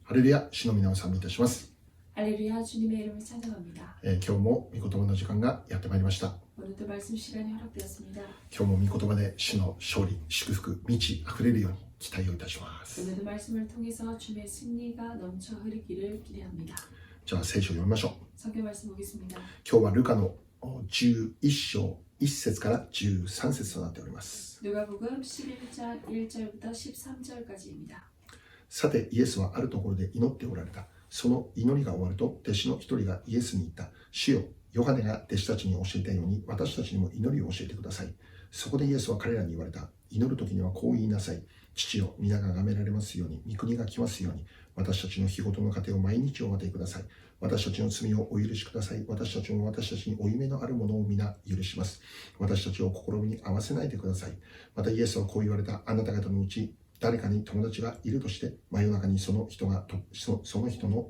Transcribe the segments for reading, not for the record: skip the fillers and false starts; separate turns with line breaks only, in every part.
ハレルヤ、主の皆を賛美いたします。
할렐루야 주님의 이름을 찬양합니다.
今日も御言葉の時間がやってまいりました。
오늘도 말씀 시간이 허락되었습니다.
今日も御言葉で主の勝利、祝福、満ち溢れるように期待をいたします。
오늘도 말씀을 통해서 주님의 승리가 넘쳐 흐르기를 기대합니다.
じゃあ聖書を読みましょう。
성경 말씀 보겠습니다.
今日はルカの11章1節から13節となっております。
누가복음 11장 1절부터 13절까지입니다.
さてイエスはあるところで祈っておられた。その祈りが終わると弟子の一人がイエスに言った。主よ、ヨハネが弟子たちに教えたように私たちにも祈りを教えてください。そこでイエスは彼らに言われた。祈るときにはこう言いなさい。父よ、皆が崇められますように、御国が来ますように、私たちの日ごとの糧を毎日お与えください。私たちの罪をお許しください。私たちも私たちに負い目のあるものを皆許します。私たちを試みに合わせないでください。またイエスはこう言われた。あなた方のうち誰かに友達がいるとして、真夜中にその人の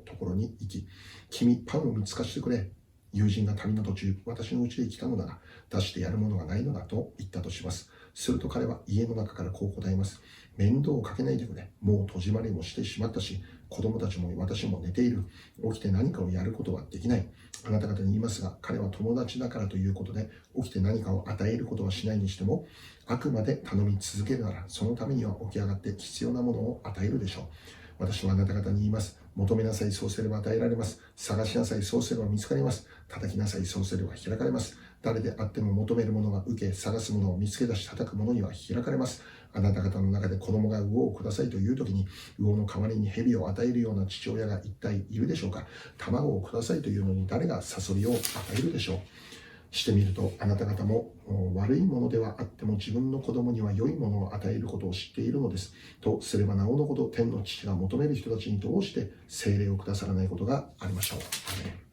ところに行き、君、パンを3つ貸してくれ。友人が旅の途中、私の家へ来たのだが、出してやるものがないのだと言ったとします。すると彼は家の中からこう答えます。面倒をかけないでくれ。もう戸締まりもしてしまったし、子供たちも私も寝ている。起きて何かをやることはできない。あなた方に言いますが、彼は友達だからということで、起きて何かを与えることはしないにしても、あくまで頼み続けるなら、そのためには起き上がって必要なものを与えるでしょう。私はあなた方に言います。求めなさい、そうすれば与えられます。探しなさい、そうすれば見つかります。叩きなさい、そうすれば開かれます。誰であっても求めるものが受け、探すものを見つけ出し叩くものには開かれます。あなた方の中で子供が魚をくださいというときに、魚の代わりに蛇を与えるような父親が一体いるでしょうか。卵をくださいというのに誰がサソリを与えるでしょう。してみると、あなた方も悪いものではあっても自分の子供には良いものを与えることを知っているのです。とすればなおのこと天の父が求める人たちにどうして聖霊をくださらないことがありましょう。アメン。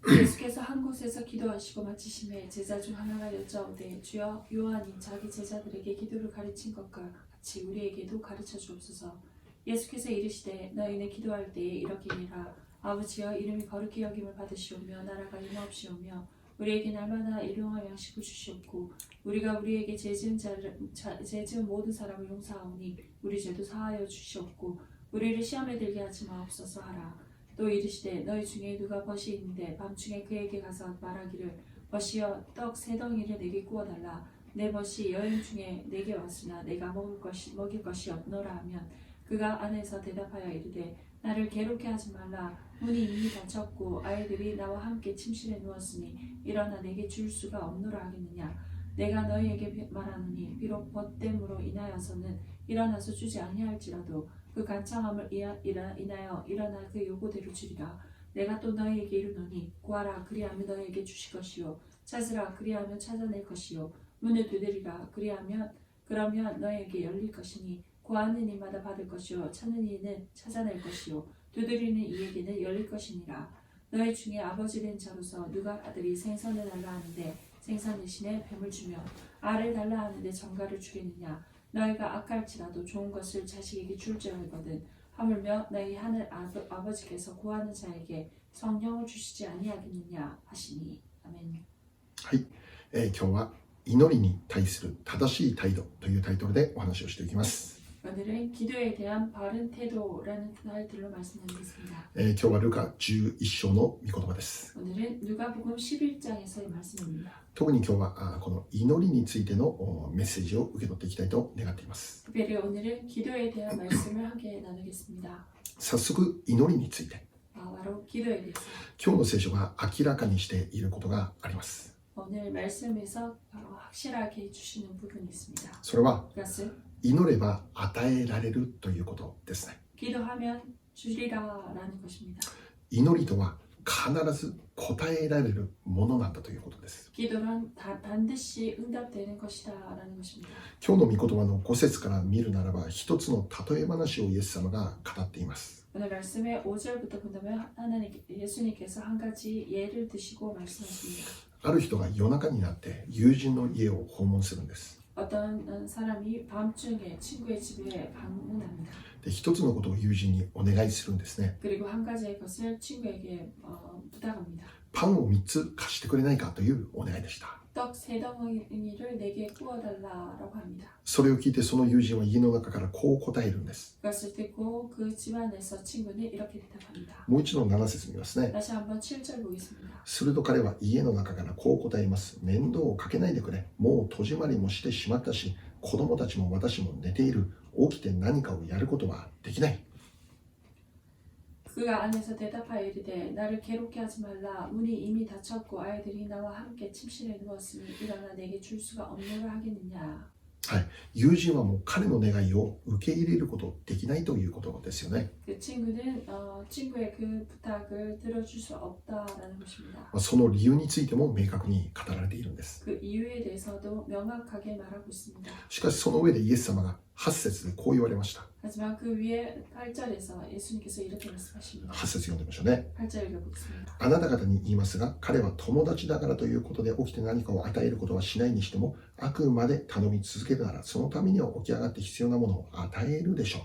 예수께서 한 곳에서 기도하시고 마치심에 제자 중 하나가 여짜오되 주여 요한이 자기 제자들에게 기도를 가르친 것과 같이 우리에게도 가르쳐 주옵소서. 예수께서 이르시되 너희는 기도할 때에 이렇게 하라. 아버지여 이름이 거룩히 여김을 받으시오며 나라가 임하옵시오며 우리에게 날마다 일용할 양식을 주시옵고 우리가 우리에게 죄 지은 모든 사람을 용서하오니 우리 죄도 사하여 주시옵고 우리를 시험에 들게 하지 마옵소서 하라. 또 이르시되 너희 중에 누가 벗이 있는데 밤중에 그에게 가서 말하기를 벗이여 떡 3덩이를 내게 구워달라. 내 벗이 여행 중에 내게 왔으나 내가 먹일 것이 없노라 하면 그가 안에서 대답하여 이르되 나를 괴롭게 하지 말라. 문이 이미 닫혔고 아이들이 나와 함께 침실에 누웠으니 일어나 내게 줄 수가 없노라 하겠느냐. 내가 너희에게 말하노니 비록 벗됨으로 인하여서는 일어나서 주지 아니할지라도 그 간청함을 인하여 일어나 그 요구대로 주리라. 내가 또 너희에게 이르노니 구하라 그리하면 너희에게 주실 것이요 찾으라 그리하면 찾아낼 것이요 문을 두드리라 그러면 너희에게 열릴 것이니 구하는 이마다 받을 것이요 찾는 이는 찾아낼 것이요 두드리는 이에게는 열릴 것이니라. 너희 중에 아버지 된 자로서 누가 아들이 생선을 달라 하는데 생선 대신에 뱀을 주며 알을 달라 하는데 정갈을 주겠느냐. 너희가 악할지라도 좋은 것을 자식에게 줄 줄 알거든. 하물며 너희 하늘 아버지께서 구하는 자에게 성령을 주시지 아니하겠느냐 하시니. 아멘.
はい、今日は祈りに対する正しい態度というタイトルでお話をしていきます。
오늘은 기도에 대한 바른 태도라는 타이틀로 말씀드리겠습니다.
今日はルカ11章の御言葉です。
오늘은 누가복음 11장에서의 말씀입니다.
特に今日はこの祈りについてのメッセージを受け取っていきたいと願っています。
특별히 오늘은 기도에 대한 말씀을 함께 나누겠습니다.
早速祈りについて
바로 기도에 대해서
今日の聖書が明らかにしていることがあります。
오늘 말씀에서 확실하게 해주시는 부분이 있습니다.
それは
그것은
祈れば与えられるということですね。
기도하면 주리라라는 것입니다.
祈りとは必ず答えられるものなんだということです。
기도는 반드시 응답되는 것이다라는 것입니다.
今日の御言葉の5節から見るならば一つの例え話をイエス様が語っています。
오늘 말씀의 5절부터 본다면 예수님께서 한 가지 예를 드시고 말씀하십니다.
ある人が夜中になって友人の家を訪問するんです。
어떤 사람이 밤중에 친구의 집에 방문합니다.
で、一つのことを友人にお願いするんですね。
그리고 한 가지의 것을 친구에게 부탁합니다.
パンを3つ貸してくれないかというお願いでした。
떡 3덩이를 내게 구워달라라고 합니다.
それを聞いてその友人は家の中からこう答えるんです。
그것을 듣고 그 집안에서 친구는 이렇게 대답합니다.
もう一度7節見ますね。
다시 한번 7절 보겠습니다.
すると彼は家の中からこう答えます。面倒をかけないでくれ。もう戸締まりもしてしまったし、子供たちも私も寝ている。起きて何かをやることはできない。
그가 안에서 대답하여 이르되 나를 괴롭게 하지 말라. 문이 이미 닫혔고 아이들이 나와 함께 침실에 누웠으니 일어나 내게 줄 수가 없노라 하겠느냐.
はい、友人はもう彼の願いを受け入れることできないということですよね。
그 친구는 친구의 그 부탁을 들어줄 수 없다라는 것입니다.
その理由についても明確に語られているんです。
그 이유에 대해서도 명확하게 말하고 있습니다.
しかしその上でイエス様が8節でこう言われました。
하지만 그 위에 8절에서 예수님께서 이렇게 말씀하십니다.
8節読んでみましょうね。
8절 읽어보겠습니다.
あなた方に言いますが、彼は友達だからということで起きて何かを与えることはしないにしても、あくまで頼み続けるなら、そのためには起き上がって必要なものを与えるでしょう。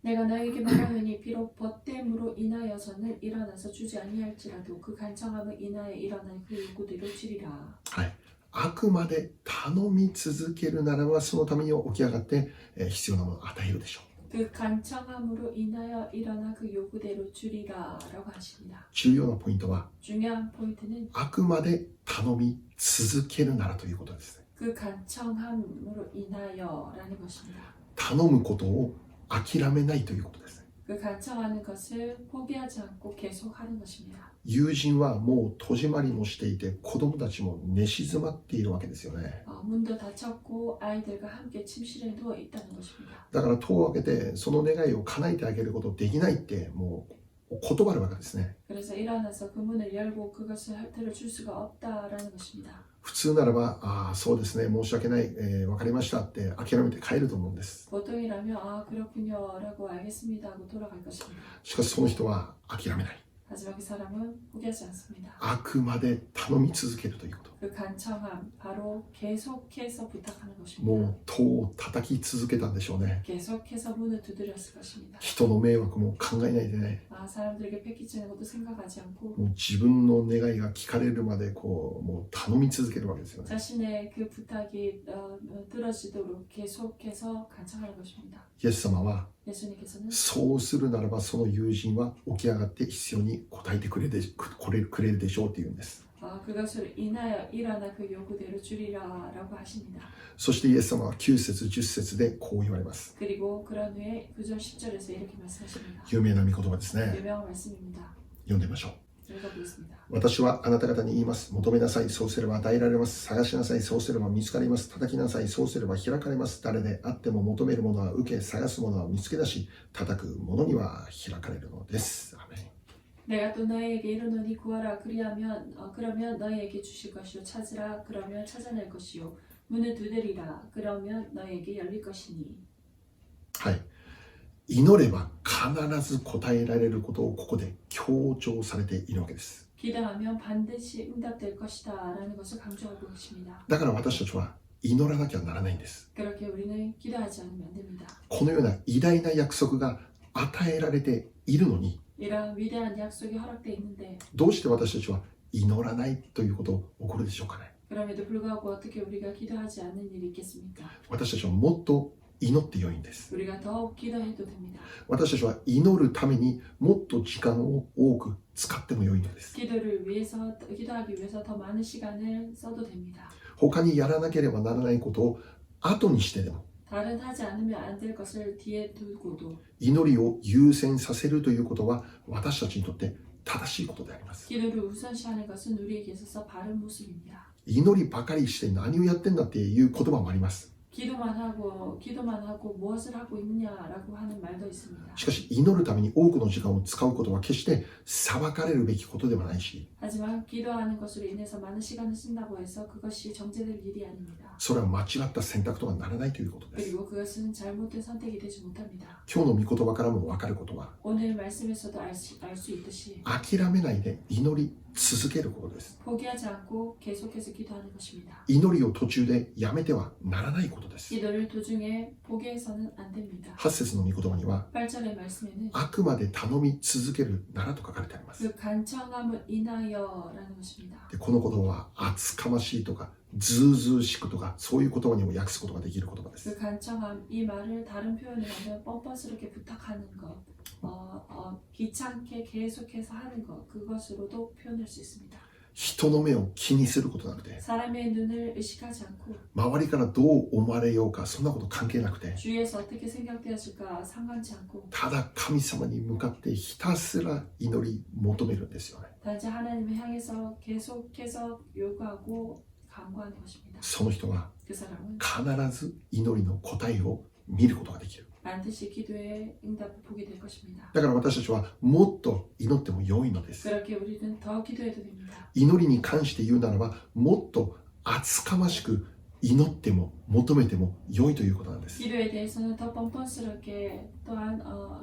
내가 너에게 말하노니 비록 벗됨으로 인하여서는 일어나서 주지 아니할지라도 그 간청함을 인하여 일어난 그 요구대로 주리라.
はい。あくまで頼み続けるならば、そのために起き上がって必要なものを与えるでしょう。
그 간청함으로 인하여 일어난 그 요구대로 주리라라고 하십니다.
重要なポイントは、
중요한 포인트는
あくまで頼み続けるならということですね。
그 간청함으로 인하여라는 것입니다.
頼むことを諦めないということです。
그 간청하는 것을 포기하지 않고 계속하는 것입니다.
友人はもう戸締まりもしていて、子供たちも寝静まっているわけですよね。
문도 닫혔고 아이들과 함께 침실에 누워 있다는 것입니다.
だから戸を開けてその願いを叶えてあげることできないってもう断るわけですね。
그래서 일어나서 그 문을 열고 그것을 들어줄 수가 없다라는 것입니다.
普通ならば、ああ、そうですね、申し訳ない、わかりましたって諦めて帰ると思うんです。
보통이라면 그렇군요라고 알겠습니다 하고 돌아갈 것입니다.
しかしその人は諦めない。
하지만 그 사람은 포기하지 않습니다.
あくまで頼み続けるということ。
그 간청함 바로 계속해서 부탁하는 것입니다.
もう戸を叩き続けたんでしょうね。
계속해서 문을 두드렸을 것입니다.
人の迷惑も考えないでね、
사람들에게 뺏기지는 것도 생각하지 않고
もう自分の願いが聞かれるまでもう頼み続けるわけですよね。
자신의 그 부탁이 들어지도록 계속해서 간청하는 것입니다.
イエス様は
예수님께서는
そうするならばその友人は起き上がって必要に応えてくれるでしょうっていうんです。
그것을 인하여 일어나 그 요구대로 주리라라고 하십니다.
そしてイエス様は9節10節でこう言われます。
그리고 그런 후에 9절 10절에서 이렇게 말씀하십니다.
有名な御言葉ですね。
유명한 말씀입니다.
読んでみましょう。
읽어보겠습니다.
私はあなた方に言います。求めなさい、そうすれば与えられます。探しなさい、そうすれば見つかります。叩きなさい、そうすれば開かれます。誰であっても求めるものは受け、探すものは見つけ出し、叩くものには開かれるのです。アメン。
내가 또 너희에게 이르노니 구하라 그러면 너희에게 주실 것이요 찾으라 그러면 찾아낼 것이요 문을 두드리라 그러면 너희에게 열릴 것이니.
はい。祈れば必ず答えられることをここで強調されているわけです。
기도하면 반드시 응답될 것이다 라는 것을 강조하고 있습니다.
だから私たちは祈らなきゃならないんです。
그렇게 우리는 기도하지 않으면 안 됩니다.
このような偉大な約束が与えられているのに、
이런 위대한 약속이 허락되어 있는데
どうして私たちは祈らないということ起こるでしょうかね。
그럼에도 불구하고 어떻게 우리가 기도하지 않는 일이 있겠습니까?
私たちはもっと祈って良いんです。
우리가 더욱 기도해도 됩니다.
私たちは祈るためにもっと時間を多く使っても良いのです。
기도하기 위해서 더 많은 시간을 써도 됩니다.
他にやらなければならないことを後にしてでも
다른 하지 않으면 안 될 것을 뒤에 두고도
祈りを優先させるということは私たちにとって正しいことであります。
기도를 우선시하는 것은 우리에게 있어서 바른 모습입니다.
祈りばかりして何をやってんだっていう言葉もあります。
기도만 하고 무엇을 하고 있느냐라고 하는 말도 있습니다.
しかし祈るために多くの時間を使うことは決して裁かれるべきことではないし、
하지만 기도하는 것으로 인해서 많은 시간을 쓴다고 해서 그것이 정죄될 일이 아닙니다.
それは間違った選択とはならないということです。
그리고 그것은 잘못된 선택이 되지 못합니다.
今日の御言葉からも分かることは、
오늘 말씀에서도 알 수 있듯이
諦めないで祈り続けることです。
포기하지 않고 계속해서 기도하는 것입니다.
祈りを途中でやめてはならないことことです。
기도를 도중에 포기해서는 안 됩니다.
8節の御言葉には
8절의 말씀에는
あくまで頼み続けるならと書かれてあります。
그 간청함을 인하여라는 것입니다.
でこの言葉は厚かましいとかずうずうしくとかそういう言葉にも訳すことができる言葉で
그
す。
간청함 이 말을 다른 표현으로 하면 뻔뻔스럽게 부탁하는 것, 귀찮게 계속해서 하는 것, 그것으로도 표현할 수 있습니다.
人の目を気にすることなくて
사람의 눈을 의식하지 않고
周りからどう思われようかそんなこと関係なくて
주위에서 어떻게 생각되어질까 상관치 않고
ただ神様に向かってひたすら祈り求めるんですよね。
단지 하나님을 향해서 계속해서 요구하고 간구하는 것입니다.
その人は
그 사람은
必ず祈りの答えを見ることができる。
반드시 기도의 응답을 보게 될 것입니다.
だから私たちはもっと祈っても良いのです。
그렇게 우리는 더 기도해도 됩니다.
祈りに関して言うならばもっと厚かましく祈っても求めても良いということなんです。
기도에 대해서는 더 뻔뻔스럽게 또한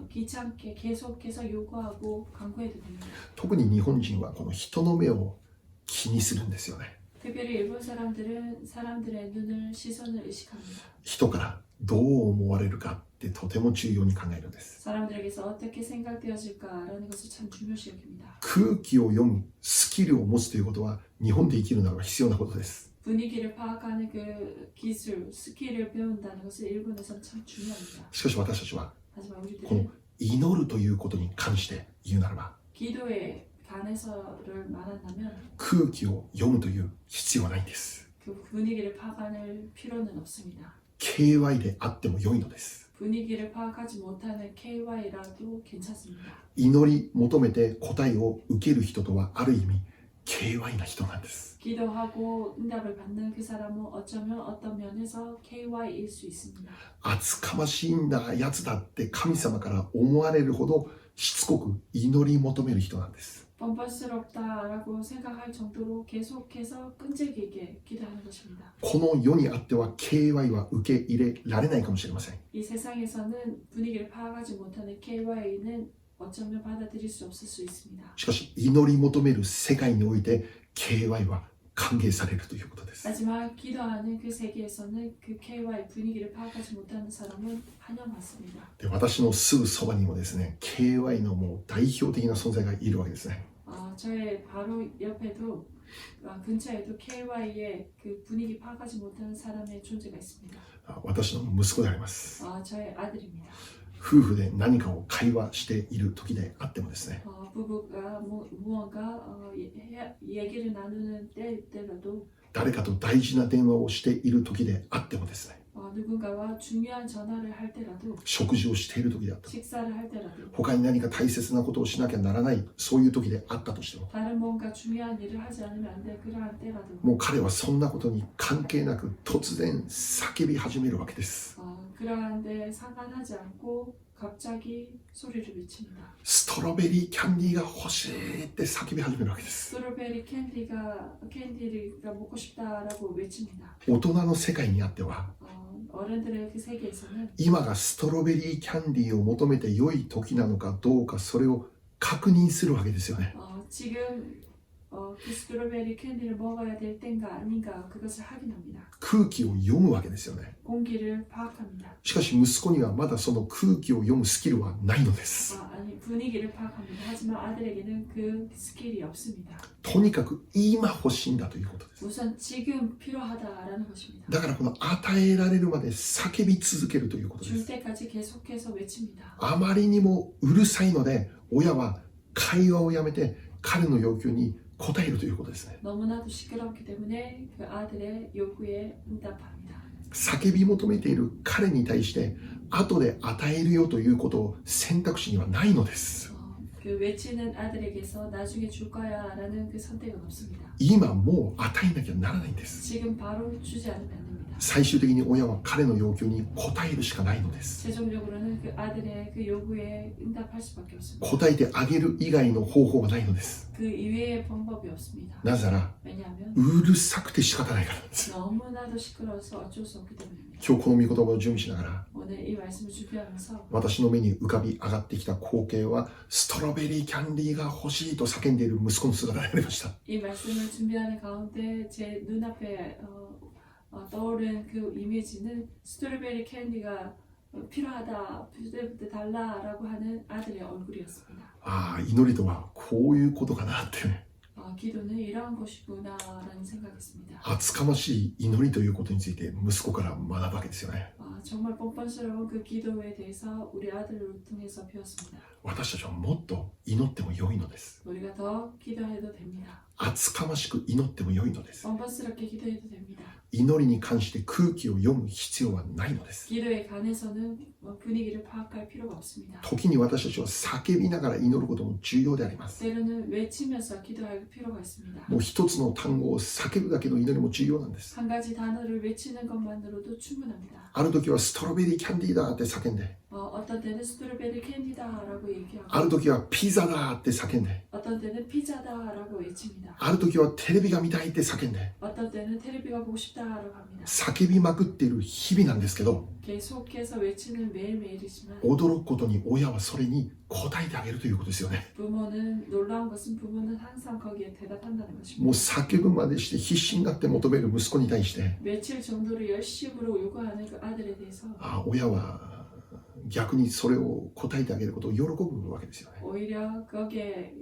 귀찮게 계속해서 요구하고 간구해도 됩니다.
特に日本人はこの人の目を気にするんですよね。
특별히 일본 사람들은 사람들의 눈을 시선을 의식합니다.
人からどう思われるかってとても重要に考えるんです。
사람들에게서 어떻게 생각되어질까라는 것을 참 중요시 여깁니다.
空気を読むスキルを持つということは日本で生きるならば必要なことです。
분위기를 파악하는 그 기술, 스킬을 배운다는 것은 일본에서는 참 중요합니다.
しかし私たちは
하지만
この
우리들은
祈るということに関して言うならば
기도에 관해서를 말한다면
空気を読むという必要はないんです。
그 분위기를 파악할 필요는 없습니다.
KY であっても良いのです。
분위기를 파악하지 못하는 KY라도 괜찮습니다.
祈り求めて答えを受ける人とはある意味 KY な人なんです。
기도하고 응답을 받는 그 사람은 어쩌면 어떤 면에서 KY일 수 있습니다.
厚かましいんだやつだって神様から思われるほどしつこく祈り求める人なんです。
뻔뻔스럽다라고 생각할 정도로 계속해서 끈질기게 기도하는 것입니다.
この世にあっては KY は受け入れられないかもしれません。
이 세상에서는 분위기를 파악하지 못하는 KY는 어쩌면 받아들일 수 없을 수 있습니다.
しかし祈り求める世界において KY は歓迎されるということです。
하지만 기도하는 그 세계에서는 그 KY 분위기를 파악하지 못하는 사람은 환영받습니다.
で私のすぐそばにもですね KY のもう代表的な存在がいるわけですね。
저의 바로 옆에도 근처에도 KY의 그 분위기 파악하지 못하는 사람의 존재가 있습니다.
私の息子であります。
저의 아들입니다.
夫婦で何かを会話している時であってもですね
부부가 무언가 얘기를 나누는 때라도
誰かと大事な電話をしている時であってもですね
누군가와 중요한 전화를 할 때라도
食事をしている時であったり
식사를 할 때라도
他に何か大切なことをしなきゃならないそういう時であったとしても
다른 뭔가 중요한 일을 하지 않으면 안 될 그러한 때라도
もう彼はそんなことに関係なく突然叫び始めるわけです。
그러한데 상관하지 않고 갑자기 소리를 외칩니다.
ストロベリーキャンディーが欲しいって叫び始めるわけです。
스트로베리 캔디가 먹고 싶다라고 외칩니다.
大人の世界にあっては
어른들의 그 세계에서는
今がストロベリーキャンディーを求めて良い時なのかどうかそれを確認するわけですよね。
지금 그 스트로베리 캔디를 먹어야 될 때인가 아닌가 그것을 확인합니다.
空気を読むわけですよね。
공기를 파악합니다.
しかし息子にはまだその空気を読むスキルはないのです。
아니 분위기를 파악합니다. 하지만 아들에게는 그 스킬이 없습니다.
とにかく今欲しいんだということです。
우선 지금 필요하다라는 것입니다.
だからこの与えられるまで叫び続けるということで
줄
す。
때까지 계속해서 외칩니다.
あまりにもうるさいので親は会話をやめて彼の要求に応えるということですね。
너무나도 시끄럽기 때문에 그 아들의 요구에 응답합니다.
叫び求めている彼に対して後で与えるよということを選択肢にはないのです。
그 외치는 아들에게서 나중에 줄 거야라는 그 선택은 없습니다.
今もう与えなきゃならないんです。
지금 바로 주지 않으면 안 됩니다.
最終的に親は彼の要求に応えるしかないのです。
최종적으로는 그 아들의 그 요구에 응답할 수밖에 없습니다.
答えてあげる以外の方法はないのです。
그 이외의 방법이 없습니다.
なぜなら
왜냐하면
うるさくて仕方ないからなんです。
너무나도 시끄러워서 어쩔 수 없기 때문입니다.
今日この御言葉を準備しながら
오늘 이 말씀을 준비하면서
私の目に浮かび上がってきた光景はストロベリーキャンディーが欲しいと叫んでいる息子の姿でありました。
이 말씀을 준비하는 가운데 제 눈앞에 떠오른 그 이미지는 스트로베리 캔디가 필요하다, 부들부들 달라라고 하는 아들의 얼굴이었습니다.
ああ、祈りとはこういうことかなって、
기도는 이러한 것이구나라는 생각했습니다.
厚かましい祈りということについて息子から学ぶわけですよね。
정말 뻔뻔스러운 그 기도에 대해서 우리 아들을 통해서 배웠습니다.
私たちはもっと祈っても良いのです。
우리가 더 기도해도 됩니다.
厚かましく祈っても良いのです。
뻔뻔스럽게 기도해도 됩니다.
祈りに関して空気を読む必要はないのです。
기도에 관해서는 분위기를 파악할 필요가 없습니다.
時に私たちは叫びながら祈ることも重要であります。
때로는 외치면서 기도할 필요가 있습니다.
もう一つの単語を叫ぶだけの祈りも重要なんです。
한 가지 단어를 외치는 것만으로도 충분합니다.
ある時はストロベリーキャンディーだって叫んで、
어떤 때는 스트로베리 캔디다라고 얘기하고
ある時はピザだって叫んで、
어떤 때는 피자다라고 외칩니다.
ある時はテレビが見たいって叫んで、
어떤 때는 테레비가 보고 싶다라고 합니다.
叫びまくっている日々なんですけど、
계속해서 외치는 매일매일이지만
驚くことに親はそれに応えてあげるということですよね。
부모는 놀라운 것은 부모는 항상 거기에 대답한다는
もう
것입니다.
叫ぶまでして必死になって求める息子に対して、
외칠 정도로 열심으로 요구하는 그 아들에 대해서
親は逆にそれを答えてあげることを喜ぶわけですよね。
오히려 거기에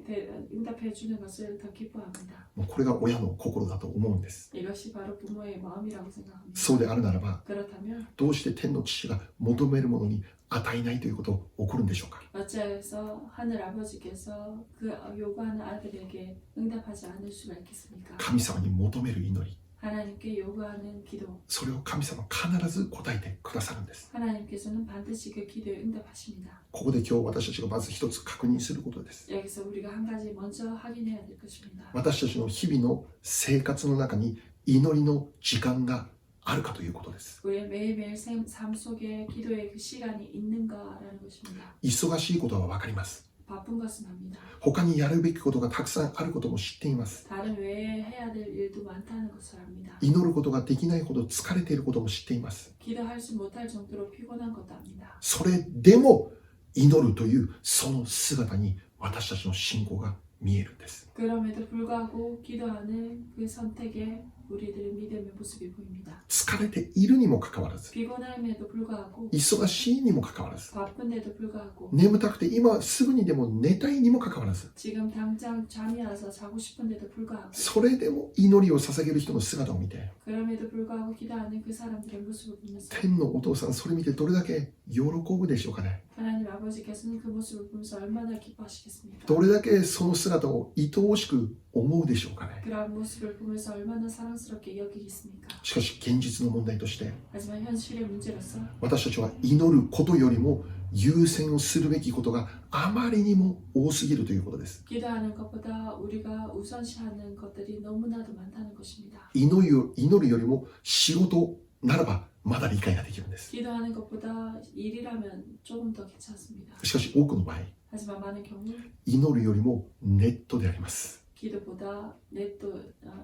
응답해 주는 것을 더 기뻐합니다.
もうこれが親の心だと思うんです。
이것이 바로 부모의 마음이라고 생각합니다.
そうであるならば、
그렇다면
どうして天の父が求めるものに与えないということ起こるんでしょうか。
어찌하여서 하늘 아버지께서 그 요구하는 아들에게 응답하지 않을 수가 있겠습니까?
神様に求める祈り、
하나님께 요구하는 기도,
それを神様は必ず答えてくださるんです。
하나님께서는 반드시 그 기도에 응답하십니다.
ここで今日私たちがまず一つ確認することです。
여기서 우리가 한 가지 먼저 확인해야 될 것입니다.
私たちの日々の生活の中に祈りの時間があるかということです。
우리의 매일매일 삶 속에 기도의 그 시간이 있는가라는 것입니다.
忙しいことは分かります。
바쁜 것은 압니다.
他にやるべきことがたくさんあることも知っています。
다른 외에 해야 될 일도 많다는 것을 압니다.
祈ることができないほど疲れていることも知っています。
기도하지 못할 정도로 피곤한 것도 압니다.
それでも祈るというその姿に私たちの信仰が見えるんです。
그럼에도 불구하고 기도하는 그 선택에 우리들의 믿음의 모습이 보입니다.
疲れているにもかかわらず、
피곤함에도 불구하고
忙しいにもかかわらず、
바쁜데도 불구하고
眠たくて今すぐにでも寝たいにもかかわらず、
지금 당장 잠이 와서 자고 싶은데도 불구하고
それでも祈りを捧げる人の姿を見て、
그럼에도 불구하고 기도하는 그 사람들의 모습을 보면서
天のお父さんそれ見てどれだけ喜ぶでしょうかね。
하나님 아버지께서는 그 모습을 보면서 얼마나 기뻐하시겠습니까?
どれだけその姿を愛おしく思うでしょうかね。
그러한 모습을 보면서 얼마나 사랑스럽게 여기겠습니까?
しかし現実の問題として、
하지만 현실의 문제로서
私たちは祈ることよりも優先をするべきことがあまりにも多すぎるということです。
기도하는 것보다 우리가 우선시하는 것들이 너무나도 많다는 것입니다.
祈るよりも仕事ならばまだ理解ができるんです。
기도하는 것보다 일이라면 조금 더 괜찮습니다.
しかし多くの場合、
하지만 많은 경우
祈るよりもネットであります。
기도보다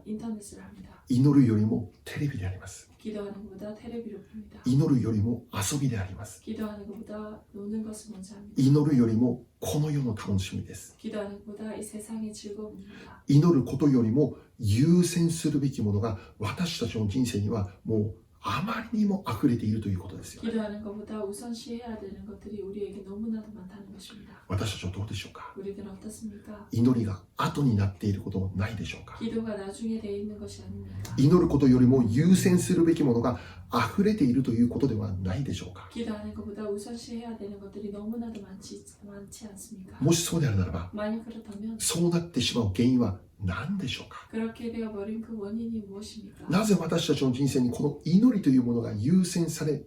인터넷을 합니다.
祈るよりもテレビであります。
기도하는 것보다 테레비를 봅니다.
祈るよりも遊びであります。
기도하는 것보다 노는 것을 먼저 합니다.
祈るよりもこの世の楽しみです。
기도하는 것보다 이 세상의 즐거움입니다.
祈ることよりも優先するべきものが私たちの人生にはもうあまりにも溢れているということですよ。
기도하는 것보다 우선시해야 되는 것들이 우리에게 너무나도 많다는 것입니다.
私たちはどうでしょうか。
우리들은 어떻습니까?
祈りが後になっていることないでしょうか。
기도가 나중에 돼 있는 것이 아닙니까?
祈ることよりも優先するべきものが溢れているということではないでしょうか。
기도하는 것보다 우선시해야 되는 것들이 너무나도 많지 않습니까?
もしそうであるならば、
만약 그렇다면
そうなってしまう原因は何でしょうか。
그렇게 되어버린 그 원인이 무엇입니까?
なぜ私たちの人生にこの祈りというものが優先され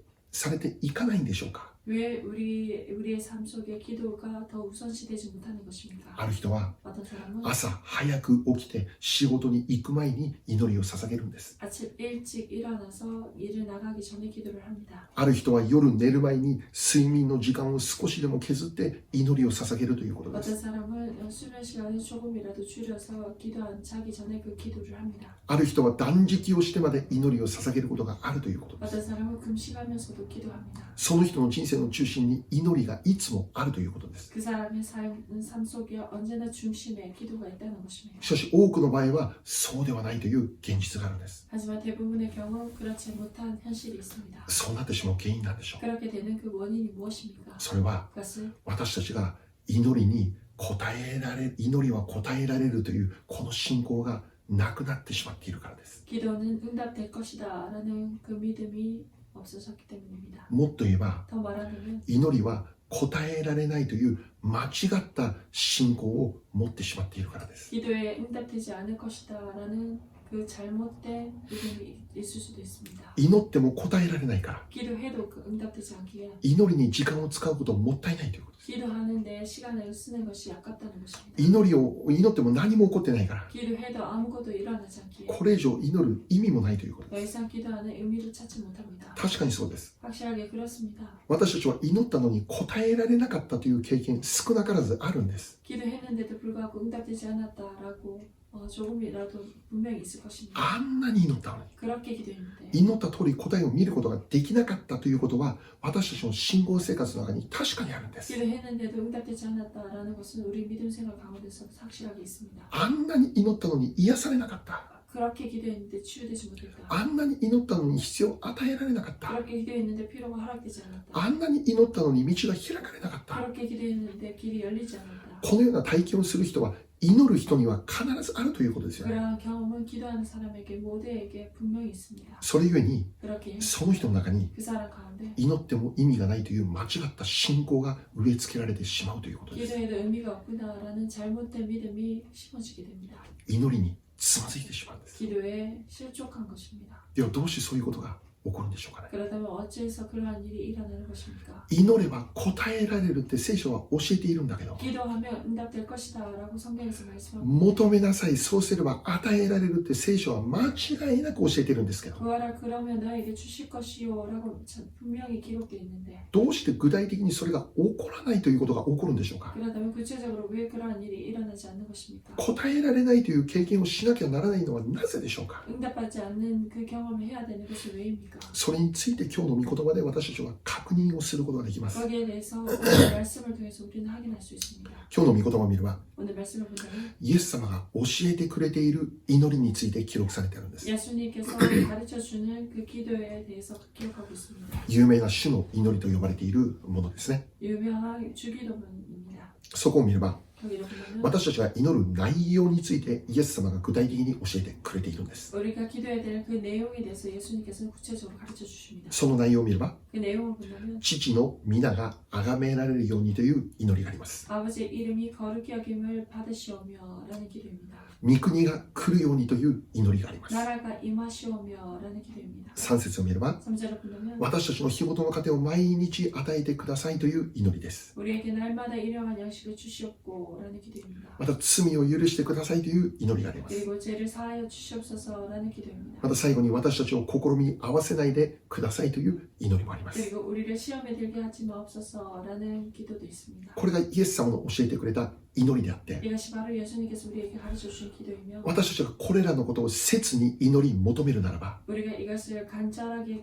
ていかないんでしょうか。
왜 우리의 삶 속에 기도가 더 우선시되지 못하는 것입니까?
ある人は
어떤 사람은
朝早く起きて仕事に行く前に祈りを捧げるんです。
아침 일찍 일어나서 일을 나가기 전에 기도를 합니다.
ある人は夜寝る前に睡眠の時間を少しでも削って祈りを捧げるということで
어떤
す。
사람은 수면 시간을 조금이라도 줄여서 자기 전에 그 기도를 합니다.
ある人は断食をしてまで祈りを捧げることがあるということです。
어떤 사람은 금식하면서도 기도합니다.
その人の人生生の中心に祈りがいつもあるということです。
그 사람의 삶 속에 언제나 중심에 기도가 있다는 것입니다.
しかし多くの場合はそうではないという現実があるんです。
하지만 대부분의 경우 그렇지 못한 현실이 있습니다.
そうなってしまう原因なんでしょう。
그렇게 되는 그 원인이 무엇입니까?
それは
그것은
私たちが祈りに応えられる、祈りは応えられるというこの信仰がなくなってしまっているからです。
기도는 응답될 것이다 라는 그 믿음이 없어졌기 때문입니다.
もっと言えば
더 말하자면
祈りは応えられないという間違った信仰を持ってしまっているからです。
기도에 응답되지 않을 것이다 라는 그 잘못된 믿음이 있을 수도 있습니다.
祈っても応えられないから
기도해도 그 응답되지 않기에
祈りに時間を使うこともったいないということです。
기도하는데 시간을 쓰는 것이 아깝다는 것입니다.
祈っても何も起こってないから
기도해도 아무것도 일어나지 않기에
これ以上祈る意味もないということ
더
です。
이상 기도하는 의미를 찾지 못합니다.
確かにそうです。
확실하게 그렇습니다.
私たちは祈ったのに応えられなかったという経験少なからずあるんです。
기도했는데도 불구하고 응답되지 않았다라고 조금이라도 분명히 있을 것입니다.
あんなに祈ったのに
그렇게 기도했는데
祈った通り答えを見ることができなかったということは私たちの信仰生活の中に確かにあるんです。
기도했는데도 응답되지 않았다라는 것은 우리 믿음 생활 가운데서 확실하게 있습니다.
あんなに祈ったのに癒されなかった。
그렇게 기도했는데 치유되지 못했다.
あんなに祈ったのに必要を与えられなかった。
그렇게 기도했는데 필요가 허락되지 않았다.
あんなに祈ったのに道が開かれなかった。
그렇게 기도했는데 길이 열리지 않았다.
このような体験をする人は祈る人には必ずあるということですよね。
그러한 경험은 기도하는 사람에게 모두에게 분명히 있습니다.
それゆえに
그렇게
その人の中に
그 사람 가운데
祈っても意味がないという間違った信仰が植え付けられてしまうということです。
기도에도 의미가 없구나라는 잘못된 믿음이 심어지게 됩니다.
祈りにつまずいてしまうんです。
기도에 실족한 것입니다.
ではどうしてそういうことが起こるんでしょうかね。
그렇다면 어째서 그러한 일이 일어나는 것입니까?
祈れば答えられるって聖書は教えているんだけど
기도하면 응답될 것이다 라고 성경에서 말씀합니다.
求めなさい、そうすれば与えられるって聖書は間違いなく教えているんですけど
구하라 그러면 너에게 주실 것이요 라고 분명히 기록되어 있는데
どうして具体的にそれが起こらないということが起こるんでしょうか。
그렇다면 구체적으로 왜 그러한 일이 일어나지 않는 것입니까?
答えられないという経験をしなきゃならないのはなぜでしょうか。
응답받지 않는 그 경험을 해야 되는 것은 왜입니까?
それについて今日の御言葉で私たちは確認をすることができます。
거기에 대해서 오늘 말씀을 통해서 우리는 확인할 수 있습니다.
今日の御言葉を見れば
오늘 말씀을 본다면
イエス様が教えてくれている祈りについて記録されているんです。
예수님께서 가르쳐주는 그 기도에 대해서 기억하고 있습니다.
有名な主の祈りと呼ばれているものですね。
유명한 주기도문입니다.
そこを見れば
거기를 보면
私たちが祈る内容についてイエス様が具体的に教えてくれているんです。
우리가 기도해야 될 그 내용에 대해서 예수님께서는 구체적으로 가르쳐 주십니다.
その内容を見れば
그 내용을 본다면
父の皆が崇められるようにという祈りがあります。
아버지의 이름이 거룩히 여김을 받으시오며 라는 기도입니다.
御国が来るようにという祈りがあります。
나라가 임하시오며 라는 기도입니다.
3節を見れば
3절을 본다면
私たちの日ごとの糧を毎日与えてくださいという祈りです。
우리에게 날마다 일용할 양식을 주시옵고 라는 기도입니다.
また罪を許してくださいという祈りがあります。
그리고 죄를 사하여 주시옵소서 라는 기도입니다.
また最後に私たちを試みに合わせないでくださいという祈りもあります。
그리고 우리를 시험에 들게 하지 마옵소서 라는 기도도 있습니다.
これがイエス様の教えてくれた祈りであって、
이것이 바로 예수님께서 우리에게 가르쳐 주신 기도이며
私たちがこれらのことを切に祈り求めるならば、
우리가 이것을 간절하게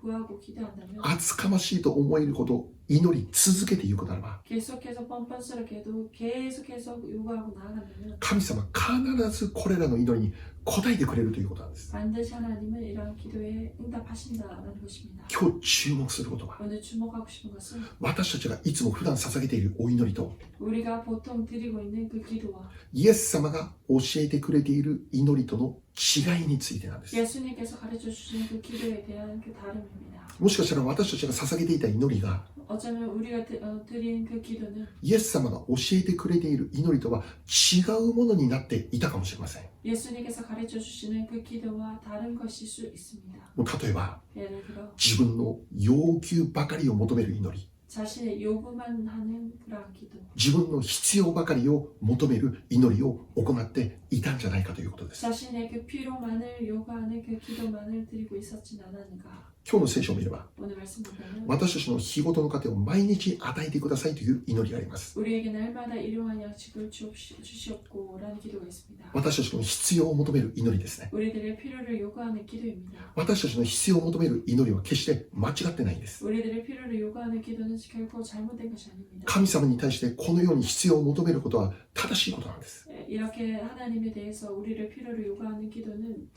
구하고 기도한다면
厚かましいと思えることを祈り続けていくならば、
계속해서 뻔뻔스럽게도 계속해서 요구하고 나아간다면
神様必ずこれらの祈りに答えてくれるということなんです。
반드시 하나님은 이러한 기도에 응답하신다라는 것입니다.
今日注目することは、
오늘 주목하고 싶은 것은
私たちがいつも普段捧げているお祈りと、
우리가 보통 드리고 있는 그 기도와
イエス様が教えてくれている祈りとの違いについてなんです。
예수님께서 가르쳐 주신 그 기도에 대한 그 다름입니다.
もしかしたら私たちが捧げていた祈りが
어쩌면 우리가 드린 그 기도는
イエス様が教えてくれている祈りとは違うものになっていたかもしれません。
예수님께서 가르쳐 주시는 그 기도와 다른 것일 수 있습니다.
例えば
예를 들어
自分の要求ばかりを求める祈り、
자신의 요구만 하는 그러한 기도,
自分の必要ばかりを求める祈りを行っていたんじゃないかということです。
자신의 그 필요만을 요구하는 그 기도만을 드리고 있었진 않았는가.
今日の聖書を見れば
오늘 말씀 보면
私たちの日ごとの糧を毎日与えてくださいという祈りがあります。
우리에게 날마다 일용할 양식을 주시옵고라는 기도가 있습니다.
私たちの必要を求める祈りですね。
우리들의 필요를 요구하는 기도입니다.
私たちの必要を求める祈りは決して間違ってないんです。
우리들의 필요를 요구하는 기도는 결코 잘못된 것이 아닙니다.
神様に対してこのように必要を求めることは正しいことなんです。
이렇게 하나님에 대해서 우리를 필요를 요구하는 기도는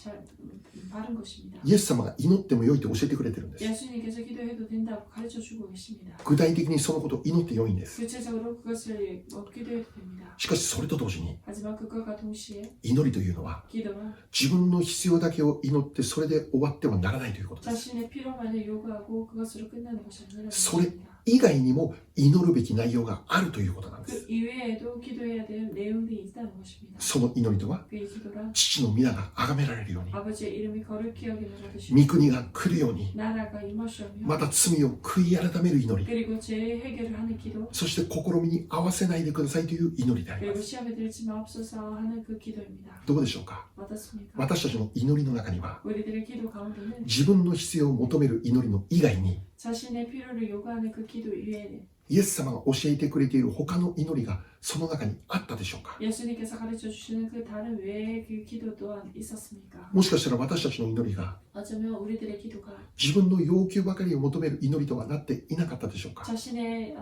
바른 것입니다.
イエス様が祈ってもよいと教えてくれてるんです。
예수님께서 기도해도 된다고 가르쳐주고 계십니다.
具体的にそのことを祈ってよいんです。
구체적으로 그것을 기도해도 됩니다.
しかしそれと同時に
하지만 그것과 동시에
祈りというのは
기도는
自分の必要だけを祈ってそれで終わってはならないということです。
자신의 필요만을 요구하고 그것으로 끝나는 것이 아니라는
소리.
것입니다.
以外にも祈るべき内容があるということなんで
그
す。
이외에도 기도해야 될 내용들이 있다는 것입니다.
その祈りとは
그의 기도란
父の皆が崇められるように、
아버지의 이름이 거룩히 여김을
御国が来るように、
나라가 임하시오며
また罪を悔い改める祈り、
그리고 죄의 해결을 하는 기도
そして試みに合わせないでくださいという祈りでありま
그리고
す。
시험에 들지 마옵소서 하는 그 기도입니다.
どうでしょうか。
어떻습니까?
私たちの祈りの中には
우리들의 기도 가운데는
自分の必要を求める祈りの以外に
자신의 필요를 요구하는 그 기도 이외에
イエス様が教えてくれている他の祈りがその中にあったでしょうか。
예수님께서 가르쳐 주시는 그 다른 외의 그 기도 또한 있었습니까?
もしかしたら私たちの祈りが
어쩌면 우리들의 기도가
自分の要求ばかりを求める祈りとはなっていなかったでしょうか。
자신의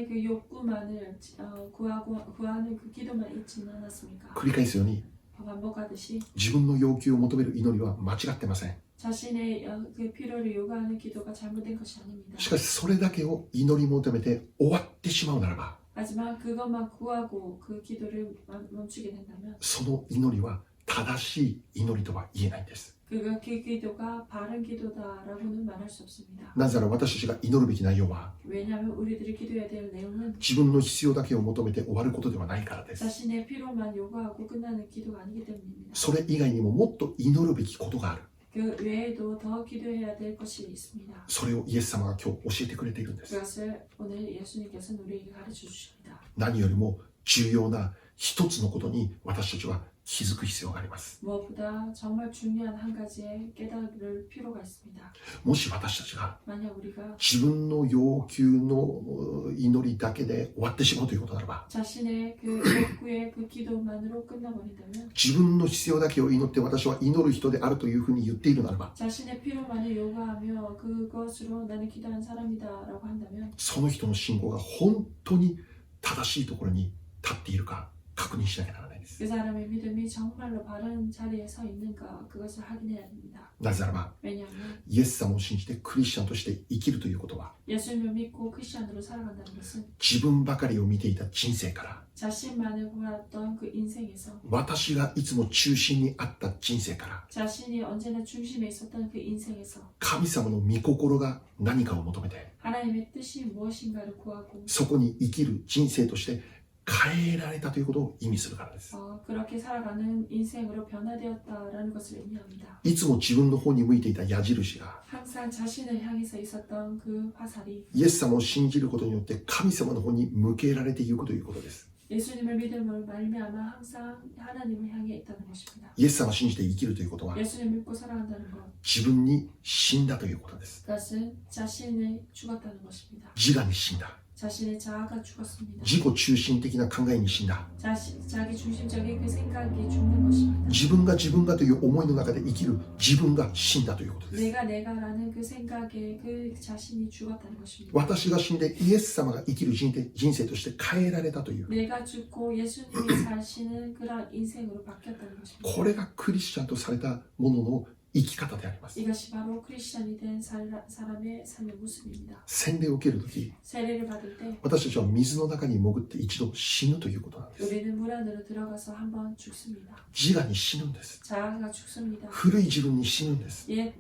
그 욕구만을 구하는 그 기도만 있지는 않았습니까?
繰り返すように
반복하듯이
自分の要求を求める祈りは間違ってません。
자신의 그 필요를 요구하는 기도가 잘못된 것이 아닙니다.
しかしそれだけを祈り求めて終わってしまうならば
하지만 그것만 구하고 그 기도를 멈추게 된다면
その祈りは正しい祈りとは言えないんです。
그 기도가 바른 기도다라고는 말할 수 없습니다.
なぜなら私たちが祈るべき内容は
왜냐하면 우리들이 기도해야 될 내용은
自分の必要だけを求めて終わることではないからです。
자신의 필요만 요구하고 끝나는 기도가 아니기 때문입니다.
それ以外にももっと祈るべきことがある。
그 외에도 더 기도해야 될 것이 있습니다.
それをイエス様が今日教えてくれているんです。
그것을 오늘 예수님께서는 우리에게 가르쳐 주십니다.
何よりも重要な一つのことに私たちは気づく必要があります。
무엇보다 정말 중요한 한 가지에 깨달을 필요가 있습니다.
もし私たちが
만약 우리가
自分の要求の祈りだけで終わってしまうということならば
자신의 그 욕구의 그 기도만으로 끝나버린다면
自分の必要だけを祈って私は祈る人であるというふうに言っているならば
자신의 필요만을 요구하며 그것으로 나는 기도하는 사람이다라고 한다면
その人の信仰が本当に正しいところに立っているか確認しなきゃならないです。
그 사람의 믿음이 정말로 바른 자리에 서 있는가 그것을 확인해야 합니다.
なぜならば
왜냐하면
イエス様を信じてクリスチャンとして生きるということは
예수님을 믿고 크리스천으로 살아간다는 것은
自分ばかりを見ていた人生から
자신만을 보았던 그 인생에서
私がいつも中心にあった人生から
자신이 언제나 중심에 있었던 그 인생에서
神様の御心が何かを求めて
하나님의 뜻이 무엇인가를 구하고
そこに生きる人生として変えられたということを意味するからです。
그렇게 살아가는 인생으로 변화되었다라는 것을 의미합니다.
いつも自分の方に向いていた矢印が
항상 자신을 향해서 있었던 그 화살이
イエス様を信じることによって神様の方に向けられていくということです。
예수님을 믿음으로 말미암아 항상 하나님을 향해 있다는 것입니다.
イエス様を信じて生きるということは
예수님을 믿고 살아간다는 것
自分に死んだということです。
그것은 자신을 죽었다는 것입니다.
自我に死んだ。
자신의 자아가 죽었습니다.
自己中心的な考えに死んだ。
자기 중심적인 그 생각이 죽는 것입니다.
自分がという思いの中で生きる自分が死んだということです。
내가라는 그 생각에 그 자신이 죽었다는 것입니다.
私が死んでイエス様が生きる人生として変えられたという。
내가 죽고 예수님이 사시는 그런 인생으로 바뀌었다는 것입니다.
これがクリスチャンとされたものの生き方であります。
이것이 바로 크리스천이 된 사람의 삶의 모습입니다.
洗礼を受けるとき、
세례를 받을 때
私たちは水の中に潜って一度死ぬということなんです。
우리는 물 안으로 들어가서 한번 죽습니다.
自我に死ぬんです。
자아가 죽습니다.
古い自分に死ぬんです。
옛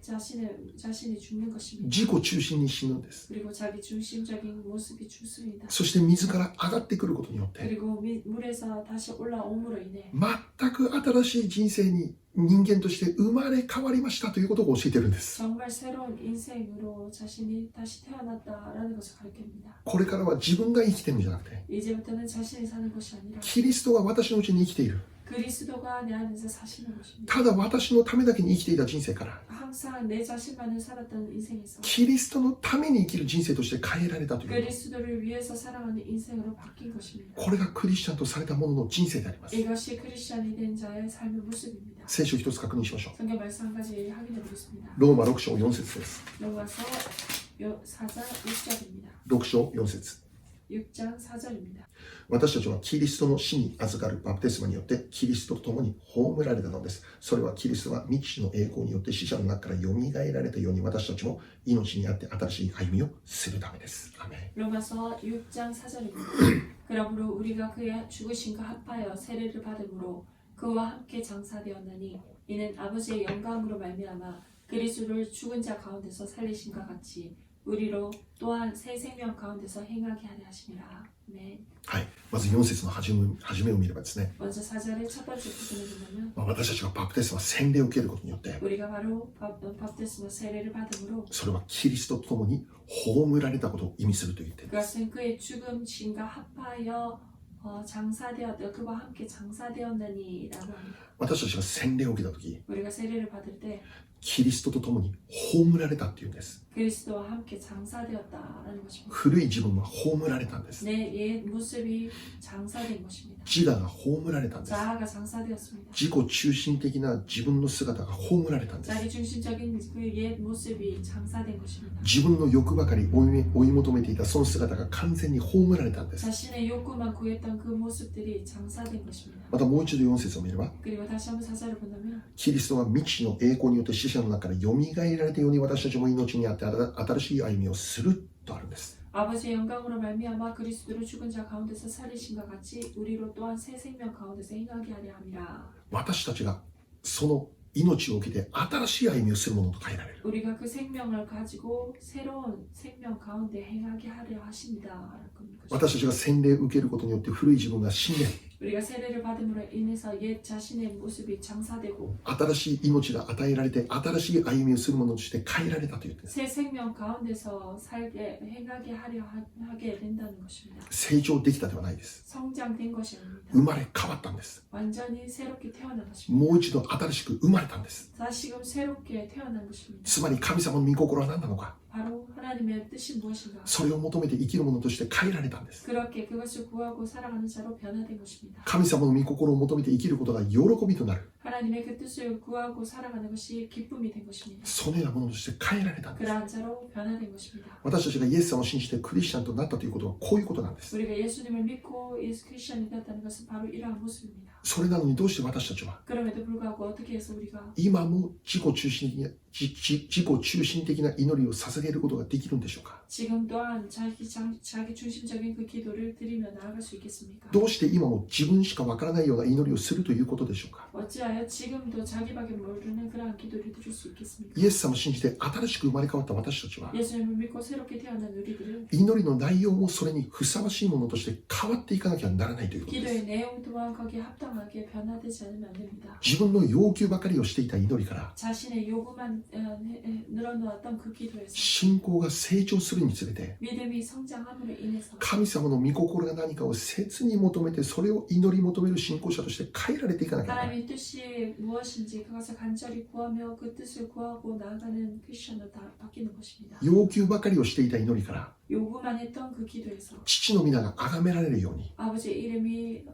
자신이 죽는 것입니다.
自己中心に死ぬんです。
그리고 자기 중심적인 모습이 죽습니다.
そして水から上がってくることによって、
그리고 물에서 다시 올라옴으로 인해
全く新しい人生に人間として生まれ変わりましたということを教えているんです。
정말 새로운 인생으로 자신이 다시 태어났다라는 것을 가르칩니다.
これからは自分が生きてるんじゃなくて、
이제부터는 자신이 사는 것이 아니라
キリストが私のうちに生きている。
그리스도가 내 안에서 사시는 것입니다.
ただ私のためだけに生きていた人生から
항상 내 자신만을 살았던 인생에서
キリストのために生きる人生として変えられたという
그리스도를 위해서 살아가는 인생으로 바뀐 것입니다.
これがクリスチャンとされた者の人生であります。
이것이 크리스천이 된 자의 삶의 모습입니다.
聖書を一つ確認しましょう。
성경 말씀 한 가지 확인해 보겠습니다.
ローマ6章4節です。
로마서 4장 6절입니다.
6章4節
6장 4절입니다.
私たちはキリストの死に預かるバプテスマによってキリストと共に葬られたのです。それはキリストが未知の栄光によって死者の中から蘇られたように私たちも命にあって新しい歩みをするためです。アメン。
로마서 6장 4절입니다. 그러므로 우리가 그의 죽으심과 합하여 세례를 받음으로 그와 함께 장사되었나니 이는 아버지의 영광으로 말미암아 그리스도를 죽은 자 가운데서 살리심과 같이 우리로 또한 새 생명 가운데서 행하게 하려 하심이라. 아멘.
はい。まず4節の始めを見ればですね、
먼저 4절의 첫 번째 부분을 보면
私たちがバプテスマ洗礼を受けることによって
우리가 바로 바프티스마 세례를 받음으로
それはキリストと共に葬られたことを意味すると言っています。
그것은 그의 죽음 진과 합하여 장사되었다 그와 함께 장사되었나니라고 합니다.
私たちが洗礼を受けたとき、
우리가 세례를 받을 때
キリストと共に葬られたっていうんです。
그리스도와 함께 장사되었다라는 것입니다.
古い自分は葬られたんです。
내 옛 모습이 장사된 것입니다.
自我が葬られたんです。
자아가 장사되었습니다.
自己中心的な自分の姿が葬られたんです。
자기 중심적인 그 옛 모습이 장사된 것입니다.
自分の欲ばかり追い求めていたその姿が完全に葬られたんです。
자신의 욕구만 구했던 그 모습들이 장사된 것입니다.
またもう一度4節を見れば、
그리고 다시 한번 사절을 본다면
キリストが未知の栄光によって死者の中から蘇られたように私たちも命にあって新しい歩みをするとあるんです。
아버지의 영광으로 말미암아 그리스도를 죽은 자 가운데서 살리심과 같이 우리로 또한 새 생명 가운데서 행하게 하려 함이라.
私たちがその命を受けて新しい歩みをするものと変えられる。
우리가 그 생명을 가지고 새로운 생명 가운데 행하게 하려 하십니다.
私たちが洗礼を受けることによって古い自分が死んで
우리가 세례를 받음으로 인해서 옛 자신의 모습이 장사되고
新しい命が与えられて新しい歩みをするものとして変えられたという点です。
새 생명 가운데서 살게 행하게 하려 하게 된다는 것입니다.
成長できたではないです。
성장된 것이 아닙니다.
生まれ変わったんです。
완전히 새롭게 태어난 것입니다.
もう一度新しく生まれたんです。
다시금 새롭게 태어난 것입니다.
つまり神様の御心は何なのか、
바로 하나님의 뜻이 무엇인가?
それを求めて生きるものとして変えられたんです。
그렇게 그것을 구하고 살아가는 자로 변화된 것입니다.
神様の御心を求めて生きることが喜びとなる、
하나님의 그 뜻을 구하고 살아가는 것이 기쁨이 된 것입니다.
そのようなものとして変えられたんです。
그러한 자로 변화된 것입니다.
私たちがイエス様を信じてクリスチャンとなったということはこういうことなんです。
우리가 예수님을 믿고 예수 크리스천이 되었다는 것은 바로 이러한 모습입니다.
それなのにどうして私たちは
그럼에도 불구하고 어떻게 해서 우리가
今も自己中心的な祈りを捧げることができるんでしょうか。
지금 또한 자기 중심적인 그 기도를 드리며 나아갈 수 있겠습니까?
どうして今も自分しかわからないような祈りをするということでしょうか。
어찌하여 지금도 자기밖에 모르는 그러한 기도를 드릴 수 있겠습니까?
イエス様を信じて新しく生まれ変わった私たちは
예수님을 믿고 새롭게 태어난 우리들은
祈りの内容もそれにふさわしいものとして変わっていかなきゃならないということです。
기도의 내용 또한 거기에 합당하게 변화되지 않으면 안 됩니다.
自分の要求ばかりをしていた祈りから
자신의 요구만 늘어놓았던 그 기도에서
信仰が成長するにつれて
믿음이 성장함으로 인해서
神様の御心が何かを切に求めてそれを祈り求める信仰者として変えられていかなきゃならない。
하나님의 뜻이 무엇인지 그것을 간절히 구하며 그 뜻을 구하고 나아가는 크리스천으로 다 바뀌는 것입니다.
要求ばかりをしていた祈りから
요구만 했던 그 기도에서
父の皆が崇められるように
아버지의 이름이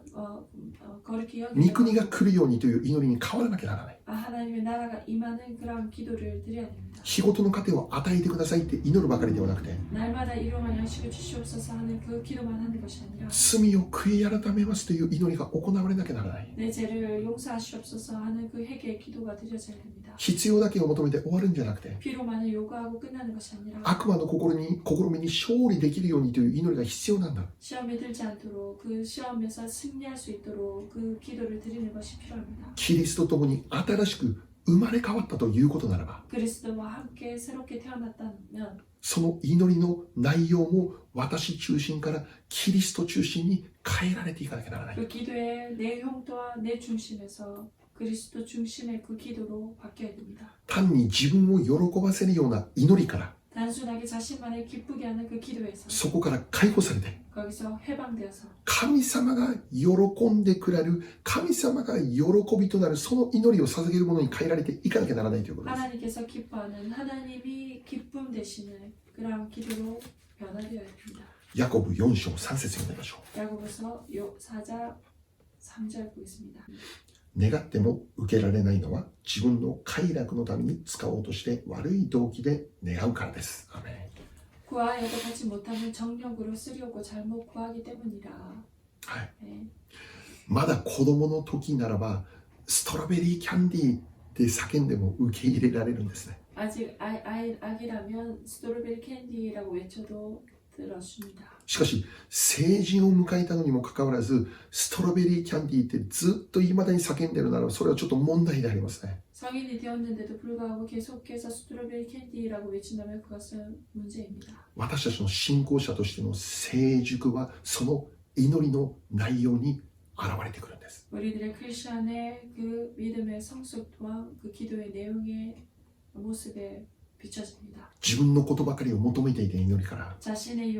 거룩히
御国
여기는
が来るようにという祈りに変わらなきゃならない。
하나님의 나라가 임하는 그런 기도를 드려야 됩니다.
日ごとの糧を与えてくださいって祈るばかりではなくて
날마다 일용할 양식을 주시옵소서 하는 그 기도만 하는 것이 아니라
罪を悔い改めますという祈りが行われなきゃならない。
내 죄를 용서하시옵소서 하는 그 회개의 기도가 드려져야 됩니다.
必要だけを求めて終わるんじゃなくて
필요만을 요구하고 끝나는 것이 아니라
悪魔の試みに勝利できるようにという祈りが必要なんだ。
시험에 들지 않도록 그 시험에서 승리할 수 있도록 그 기도를 드리는 것이 필요합니다.
キリストと共に新しく生まれ変わったということならば
그리스도와 함께 새롭게 태어났다면
その祈りの内容も私中心からキリスト中心に変えられていかなきゃならない。
그 기도의 내용 또한 내 중심에서 그리스도 중심의 그 기도로 바뀌어야 됩니다.
単に自分を喜ばせるような祈りから
단순하게 자신만을 기쁘게 하는 그 기도에서
そこから解放されて
거기서 해방되어서
神様が喜んでくれる、神様が喜びとなるその祈りを捧げるものに変えられていかなきゃならないということです。
하나님께서 기뻐하는 하나님이 기쁨 되시는 그런 기도로 변화되어야 됩니다.
ヤコブ4章3節読んでみましょ
야고보서 4장 3절 보겠습니다.
う。願っても受けられないのは自分の快楽のために使おうとして悪い動機で願うからです。アメン。
구하여도 받지 못하면 정력으로 쓰려고 잘못 구하기 때문이라.
はい。
네.
まだ子供の時ならばストロベリーキャンディーって叫んでも受け入れられるんですね。
아직 아기라면 스트로베리 캔디라고 외쳐도 들어줍니다.
しかし成人を迎えたのにもかかわらずストロベリーキャンディーってずっと未だに叫んでるならそれはちょっと問題でありますね。
성인이 되었는데도 불구하고 계속해서 스트로베리 캔디라고 외친다면 그것은 문제입니다.
私たちの信仰者としての成熟はその祈りの内容に現れてくるんです。
우리들의 크리스천의 그 믿음의 성숙 또한 그 기도의 내용의 모습에 비춰집니다.
自分のことばかりを求めていた祈りから
자신의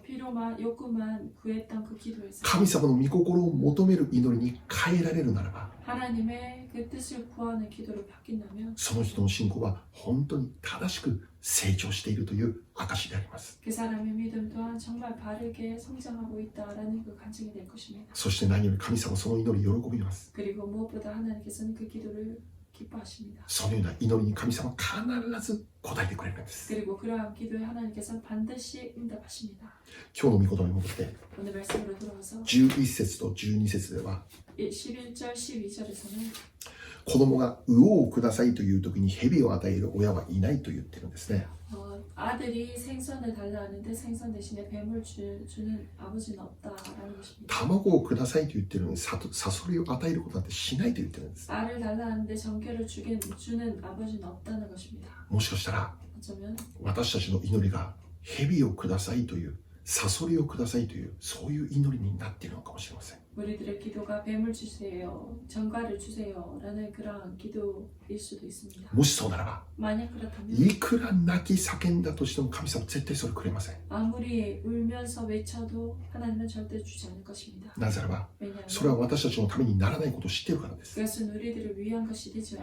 필요만 욕구만 구했던 그 기도에서
神様の御心を求める祈りに変えられるならば
하나님의 그 뜻을 구하는 기도로 바뀐다면
その人の信仰は本当に正しく成長しているという証であります。
그 사람의 믿음 또한 정말 바르게 성장하고 있다라는 그 간증이 될 것입니다.
そして何より神様はその祈りを喜びます。
그리고 무엇보다 하나님께서는 그 기도를 기뻐하십니다.
そのような祈りに神様は必ず答えてくれるんです。
그리고 그러한 기도에 하나님께서는 반드시 응답하십니다.
今日の御言葉に戻って
오늘 말씀으로 돌아와서
11節と12節では
11절 12절에서는
子供が魚をくださいという時に蛇を与える親はいないと言ってるんですね。
아들이 생선을 달라 하는데 생선 대신에 뱀을 주는 아버지는 없다라는 것입니다.
卵をくださいと言ってるのにサソリを与えることなんてしないと言ってるんです。
알을 달라 하는데 정결을 주는 아버지는 없다는 것입니다.
もしかしたら
어쩌면
私たちの祈りが蛇をくださいというサソリをくださいというそういう祈りになっているのかもしれません。
우리들의 기도가 뱀을 주세요, 정갈을 주세요라는 그런 기도일 수도 있습니다.
もしそうならば
만약 그렇다면
いくら泣き叫んだとしても神様は絶対それくれません。
아무리 울면서 외쳐도 하나님은 절대 주지 않을 것입니다.
なぜならば
왜냐하면
それは私たちのためにならないことを知っているからです。
그것은 우리들을 위한 것이 되지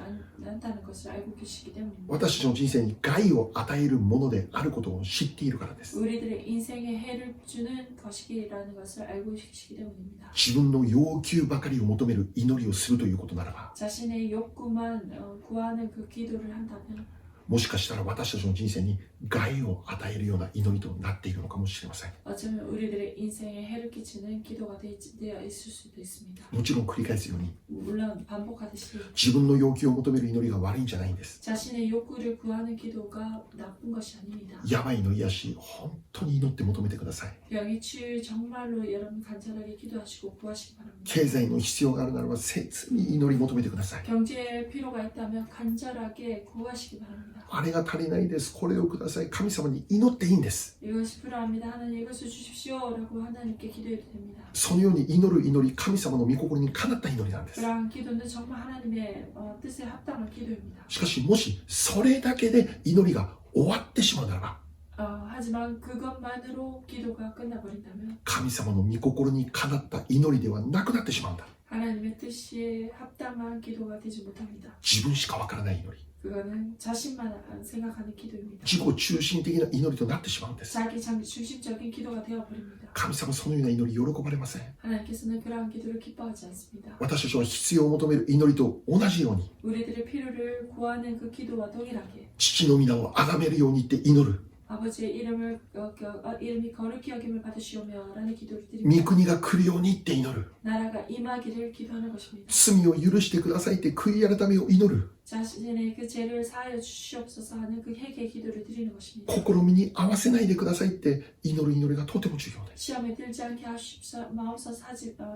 않다는 것을 알고 계시기 때문입니다.
私たちの人生に害を与えるものであることを知っているからです。
우리들의 인생에 해를 주는 것이라는 것을 알고 계시기 때문입니다.
自分の要求ばかりを求める祈りをするということならば
자신의 욕구만 구하는 그 기도를 한다면
もしかしたら私たちの人生に害を与えるような祈りとなっているのかもしれません。
어쩌면 우리들의 인생에 해를 끼치는 기도가 되어 있을 수도 있습니다.
もちろん繰り返すように
물론 반복하듯이
自分の要求を求める祈りが悪いんじゃないんです。
자신의 욕구를 구하는 기도가 나쁜 것이 아닙니다.
病の癒し本当に祈って求めてください。
병이 치유 정말로 여러분 간절하게 기도하시고 구하시기 바랍니다.
経済の必要があるならば切に祈り求めてください。
경제에 필요가 있다면 간절하게 구하시기 바랍니다.
あれが足りないです、これをください、神様に祈っていいんです。
이것이 필요합니다. 하나님 이것을 주십시오라고 하나님께 기도해도 됩니다.
そのように祈る祈り、神様の御心にかなった祈りなんです。
그러한 기도는 정말 하나님의 뜻에 합당한 기도입니다.
しかしもしそれだけで祈りが終わってしまうならば
하지만 그것만으로 기도가 끝나버린다면
神様の御心にかなった祈りではなくなってしまうんだ。
하나님의 뜻에 합당한 기도가 되지 못합니다.
自分しかわからない祈り、
그거는 자신만 생각하는 기도입니다.
自己中心的な祈りとなってしまうんです。
자기 중심적인 기도가 되어버립니다.
神様そのような祈り喜ばれません。
하나님께서는 그러한 기도를 기뻐하지 않습니다.
私たちは必要を求める祈りと同じように
우리들의 필요를 구하는 그 기도와 동일하게
父の皆を崇めるようにって祈る。
아버지의 이름이 거룩히 여김을 받으시오며 라는 기도를
御
드립니다.
国が来るようにって祈る。
나라가 임하기를 기도하는 것입니다.
罪を許してくださいって悔い改めを祈る。
자신의 그 죄를 사하여 주시옵소서 하는 그 회개 기도를 드리는 것입니다.
試みに合わせないでくださいって祈る祈りがとても重要です。
시험에 들지 않게 마옵소서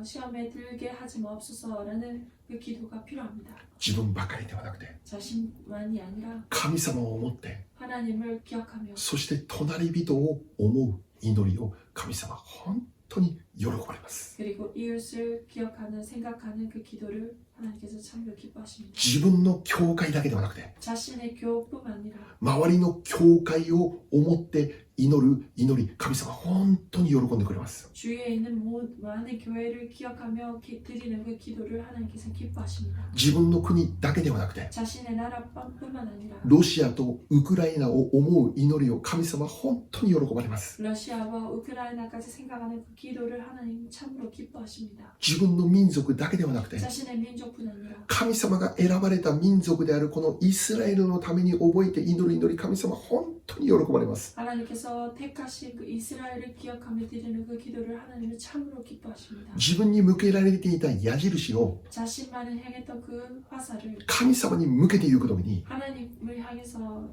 시험에 들게 하지 마옵소서라는 그 기도가 필요합니다.
自分ばかりではなくて
자신만이 아니라
神様を思って、
하나님을 기억하며
そして隣人を思う祈りを神様は本当に喜ばれます。
그리고 이웃을 기억하는 생각하는 그 기도를 하나님께서 참으로 기뻐하십니다.
自分の教会だけではなくて
자신의 교뿐만 아니라
周りの教会を思って祈る祈り、神様本当に喜んでくれます。
주위에 있는 많은 교회를 기억하며 드리는 그 기도를 하나님께서 기뻐하십니다.
自分の国だけではなくて
자신의 나라뿐만 아니라
ロシアとウクライナを思う祈りを神様本当に喜ばれます。
러시아와 우크라이나까지 생각하는 그 기도를 하나님 참으로 기뻐하십니다.
自分の民族だけではなくて
자신의 민족뿐 아니라
神様が選ばれた民族であるこのイスラエルのために覚えて祈る祈り、神様本当に喜ばれます。
하나님께서 택하신 그 이스라엘을 기억하며 드리는 그 기도를 하나님은 참으로 기뻐하십니다.
自分に向けられていた矢印を
자신만을 향했던 그 화살을
神様に向けていくときに
하나님을 향해서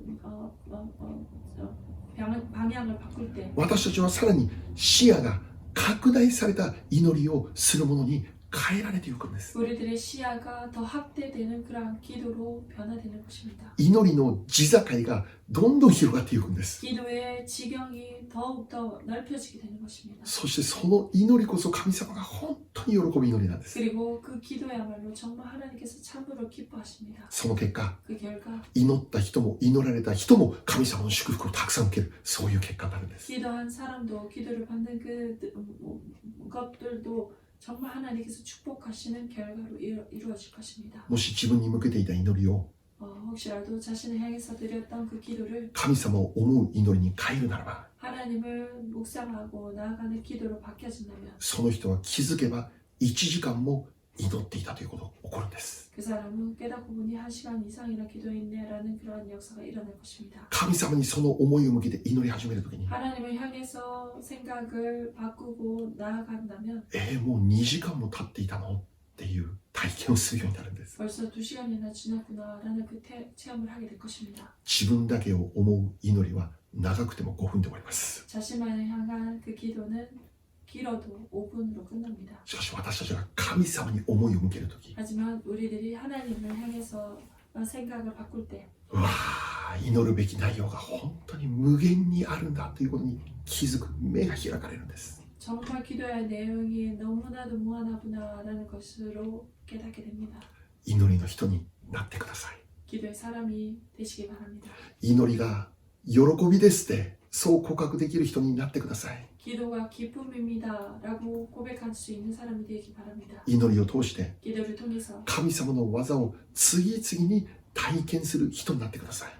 방향을 바꿀 때
私たちはさらに視野が拡大された祈りをするものに変えられていくんです。
우리들의 시야가 더 확대되는 그러한 기도로 변화되는 것입니다.
祈りの地境がどんどん広がっていくんです。
기도의 지경이 더욱더 넓혀지게 되는 것입니다.
そしてその祈りこそ神様が本当に喜ぶ祈りなんです。
그리고 그 기도야말로 정말 하나님께서 참으로 기뻐하십니다.
その結果、
그 결과
祈った人も祈られた人も神様の祝福をたくさん受ける、そういう結果になるんです。
기도한 사람도 기도를 받는 것들도 정말 하나님께서 축복하시는 결과로 이루어질 것입니다.
もし自分に向けていた祈りを
혹시라도 자신을 향해서 드렸던 그 기도를
神様を思う祈りに変えるならば、
하나님을 묵상하고 나아가는 기도로 바뀌어진다면
その人は気づけば1時間も祈っていたということが起こるんです。
그 사람은 깨닫고 보니 1시간 이상이나 기도했네라는 그러한 역사가 일어날 것입니다.
神様にその思いを向けて祈り始めるときに
하나님을 향해서 생각을 바꾸고 나아간다면
もう2時間も経っていたのっていう体験をするようになるんです。
벌써 2시간이나 지났구나라는 그 체험을 하게 될 것입니다.
自分だけを思う祈りは長くても5分で終わります。
자신만을 향한 그 기도는 길어도 5분으로 끝납니다.
しかし私たちが神様に思いを向けるとき、
하지만 우리들이 하나님을 향해서 생각을 바꿀 때
うわー、祈るべき内容が本当に無限にあるんだということに気づく、目が開かれるんです。
정말 기도해야 할 내용이 너무나도 무한하구나라는 것으로 깨닫게 됩니다.
祈りの人になってください。
기도의 사람이 되시기 바랍니다.
祈りが喜びですってそう告白できる人になってください。
기도가 기쁨입니다라고 고백할 수 있는 사람이 되기 바랍니다.
祈りを通して
기도를 통해서
神様の技を次々に体験する人になってください。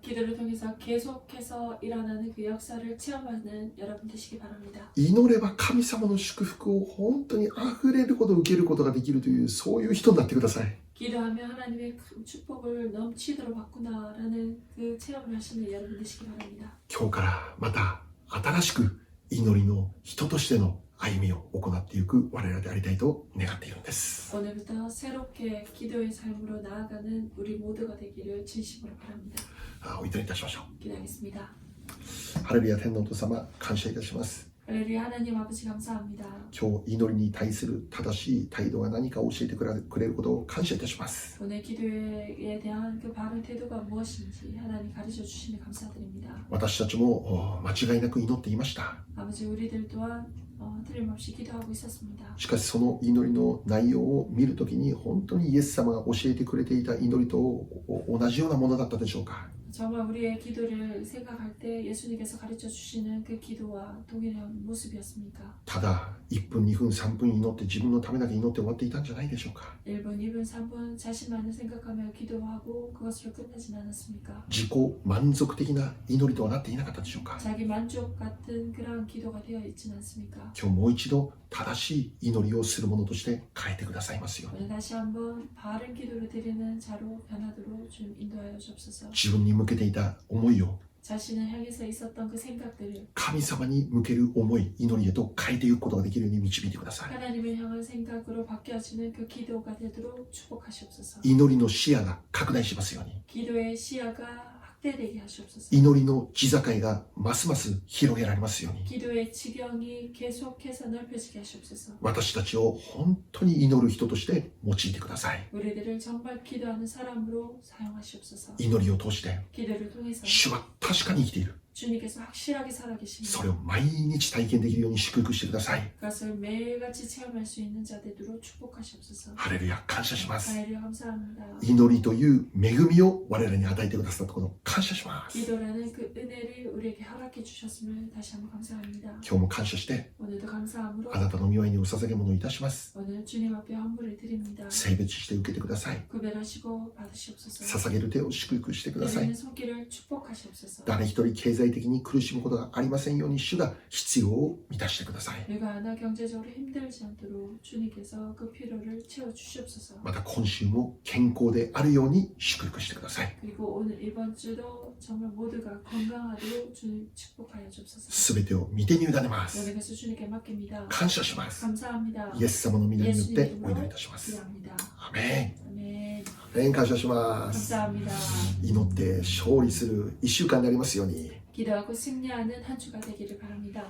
기도를 통해서 계속해서 일어나는 그 역사를 체험하는 여러분 되시기 바랍니다.
祈れば神様の祝福を本当に溢れるほど受けることができるという、そういう人になってください。
기도하면 하나님의 큰 축복을 넘치도록 받구나라는 그 체험을 하시는 여러분 되시기 바랍니다.
今日からまた新しく祈りの人としての歩みを行っていく我々でありたいと願っているんです。
오늘부터 새롭게 기도의 삶으로 나아가는 우리 모두가 되기를 진심으로 바랍니다.
お祈りいたしましょ
기도하겠습니다.
う。ハレルヤ天皇と様、感謝いたします。
할렐루야 하나님 아버지 감사합니다.
今日祈りに対する正しい態度が何か教えてくれることを感謝いたします。
오늘 기도에 대한 그 바른 태도가 무엇인지 하나님 가르쳐 주시니 감사드립니다.
私たちも間違いなく祈っていました。
아버지 우리들 또한 틀림없이 기도하고 있었습니다.
しかしその祈りの内容を見るときに本当にイエス様が教えてくれていた祈りと同じようなものだったでしょうか。
정말 우리의 기도를 생각할 때 예수님께서 가르쳐 주시는 그 기도와 동일한 모습이었습니까?
ただ1分2分3分祈って自分のためだけ祈って終わっていたんじゃないでしょうか。
1분, 2분, 3분 자신만을 생각하며 기도하고 그것으로 끝내진 않았습니까?
自己満足的な祈りとはなっていなかったでしょうか。
자기 만족 같은 그러한 기도가 되어 있진 않습니까?
今日もう一度正しい祈りをするものとして変えてくださいますように。
오늘 다시 한번 바른 기도를 드리는 자로 변하도록 좀 인도하여 주옵소서.
自分に向けていた思いを
자신을 향해서 있었던 그 생각들을
神様に向ける思い、祈りへと変えていくことができるように導いてください。
하나님을 향한 생각으로 바뀌어지는 그 기도가 되도록 축복하시옵소서.
祈りの視野が拡大しますように。
기도의 시야가 확대되게 하시옵소서.
祈りの地境がますます広げられますように。
기도의 지경이 계속해서 넓혀지게 하시옵소서.
私たちを本当に祈る人として用いてください。
우리들을 정말 기도하는 사람으로 사용하시옵소서.
祈りを通して
기도를 통해서
主は確かに生きている。
주님께서 확실하게 살아계십니다.
それを毎日体験できるように祝福してください。
그것을 매일같이 체험할 수 있는 자들로 축복하시옵소서.
ハレルヤ、感謝します。
할렐루야 감사합니다.
祈りという恵みを我々に与えてくださったことを感謝します。
기도라는 그 은혜를 우리에게 허락해 주셨음을 다시 한번 감사합니다.
今日も感謝して、
오늘도 감사함으로
あなたの御前にお捧げ物をいたします。
오늘 주님 앞에 헌물을 드립니다.
性別して受けてください。
구별하시고 받으시옵소서.
捧げる手を祝福してください。
드리는 손길을 축복하시옵소서.
誰一人経済的に苦しむことがありませんように主が必要を満たしてください。
누가 하나 경제적으로 힘들지 않도록 주님께서 그 필요를 채워 주시옵소서.
また今週も健康であるように祝福してください。
그리고 오늘 이번 주도 정말 모두가 건강하도록 주님 축복하여 주옵소서.
すべてを御手に委ねます。
모든 것을 주님께 맡깁니다.
感謝します。
감사합니다.
イエス様の皆によって
예수님
お祈りい
이름으로
たします。
기도합니다.
アメ
아멘.
ン。アメン。感謝します。
감사합니다.
祈って勝利する1週間になりますように。
기도하고 승리하는 한 주가 되기를 바랍니다.